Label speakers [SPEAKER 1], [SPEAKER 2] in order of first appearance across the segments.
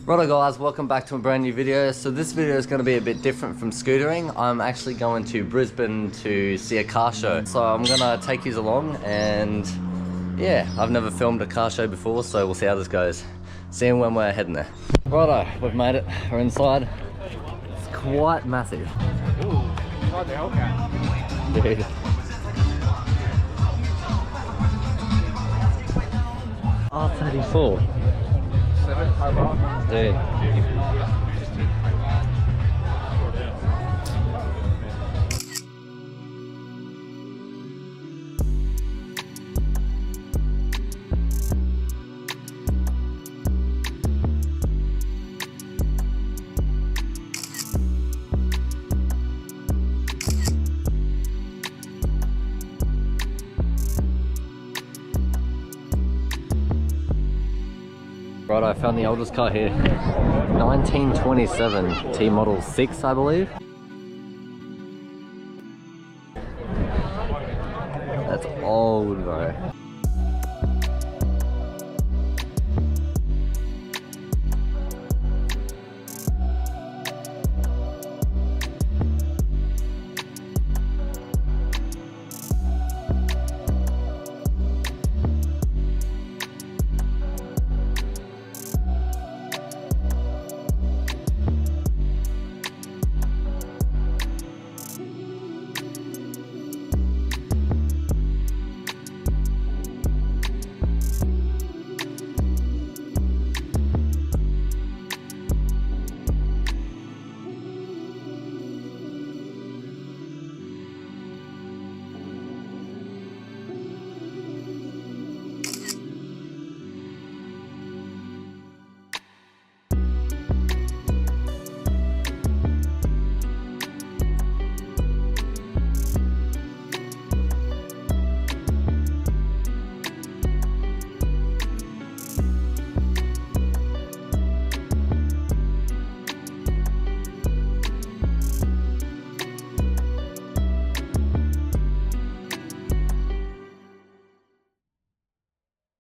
[SPEAKER 1] Righto guys, welcome back to a brand new video. So this video is going to be a bit different from scootering. I'm actually going to Brisbane to see a car show. So I'm going to take you along and yeah, I've never filmed a car show before, so we'll see how this goes. See you when we're heading there. Righto, we've made it. We're inside. It's quite massive.
[SPEAKER 2] Ooh, inside the Hellcat.
[SPEAKER 1] Dude. R34. Dude. Right, I found the oldest car here. 1927 T Model 6, I believe. That's old, bro.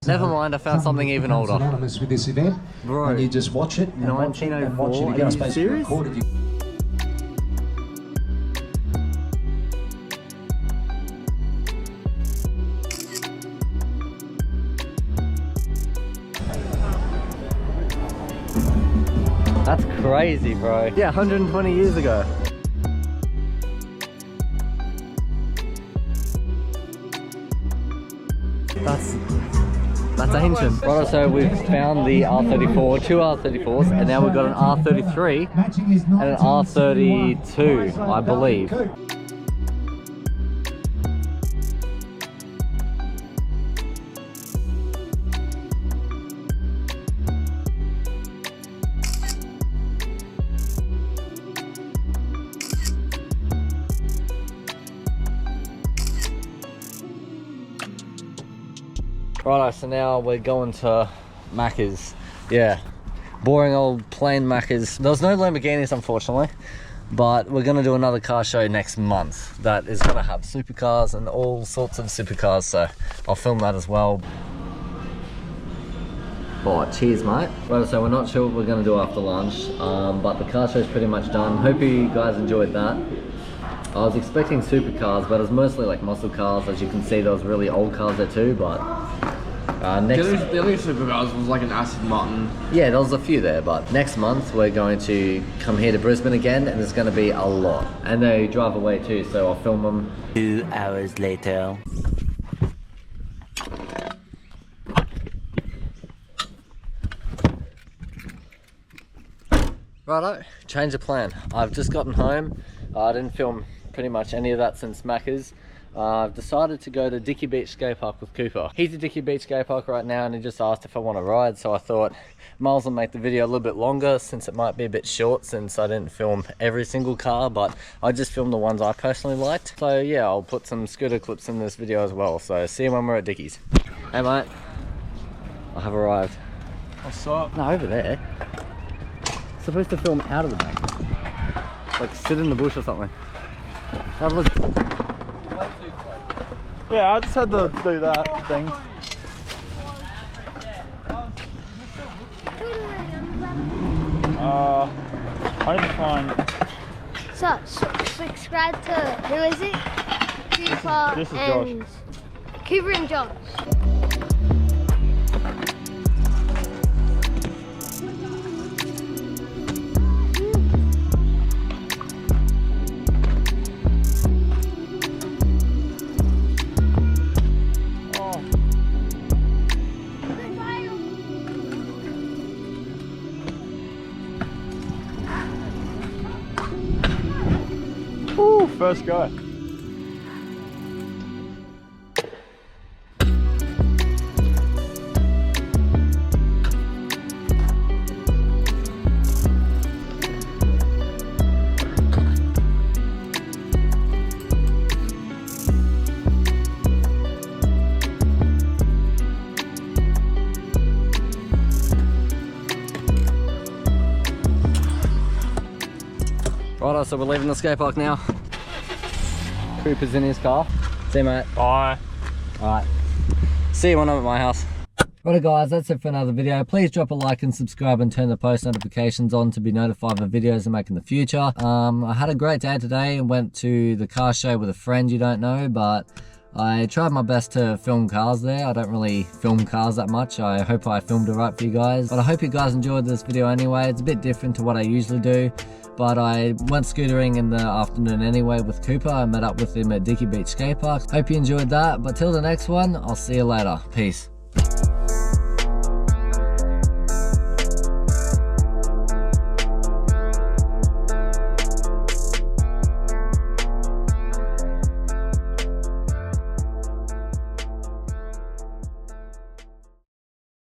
[SPEAKER 1] Never mind, I found something even older.
[SPEAKER 3] Anonymous with this event,
[SPEAKER 1] bro,
[SPEAKER 3] and you just watch it and watch it and watch it again.
[SPEAKER 1] Are you serious? That's crazy, bro. Yeah, 120 years ago. That's ancient. Right, so we've found the R34, two R34s, and now we've got an R33 and an R32, I believe. Righto, so now we're going to Macca's. Yeah, boring old plain Macca's. There was no Lamborghinis, unfortunately, but we're going to do another car show next month that is going to have supercars and all sorts of supercars, so I'll film that as well. Oh, cheers, mate. Right, so we're not sure what we're going to do after lunch, but the car show is pretty much done. Hope you guys enjoyed that. I was expecting supercars, but it was mostly like muscle cars. As you can see, there was really old cars there too, but
[SPEAKER 2] the only supercars was like an acid mutton.
[SPEAKER 1] Yeah, there was a few there, but next month we're going to come here to Brisbane again, and there's going to be a lot. And they drive away too, so I'll film them.
[SPEAKER 4] 2 hours later.
[SPEAKER 1] Righto, change of plan. I've just gotten home. I didn't film pretty much any of that since Macca's. I've decided to go to Dicky Beach Skate Park with Cooper. He's at Dicky Beach Skate Park right now, and he just asked if I want to ride, so I thought might as well make the video a little bit longer since it might be a bit short since I didn't film every single car, but I just filmed the ones I personally liked. So yeah, I'll put some scooter clips in this video as well, so see you when we're at Dicky's. Hey mate, I have arrived.
[SPEAKER 2] What's up?
[SPEAKER 1] No, over there. Supposed to film out of the back. Like sit in the bush or something. Have a look.
[SPEAKER 2] Yeah, I just had to do that thing.
[SPEAKER 5] I need to find.
[SPEAKER 6] So, subscribe to, who is it? Cooper
[SPEAKER 5] This is
[SPEAKER 6] and
[SPEAKER 5] Josh.
[SPEAKER 6] Cooper and Josh.
[SPEAKER 5] Ooh, first go.
[SPEAKER 1] Righto, so we're leaving the skate park now. Cooper's in his car. See you, mate.
[SPEAKER 5] Bye.
[SPEAKER 1] Alright. See you when I'm at my house. Righto guys, that's it for another video. Please drop a like and subscribe and turn the post notifications on to be notified of videos I make in the future. I had a great day today and went to the car show with a friend you don't know, but I tried my best to film cars there. I don't really film cars that much. I hope I filmed it right for you guys. But I hope you guys enjoyed this video anyway. It's a bit different to what I usually do. But I went scootering in the afternoon anyway with Cooper. I met up with him at Dickey Beach Skate Park. Hope you enjoyed that. But till the next one, I'll see you later. Peace.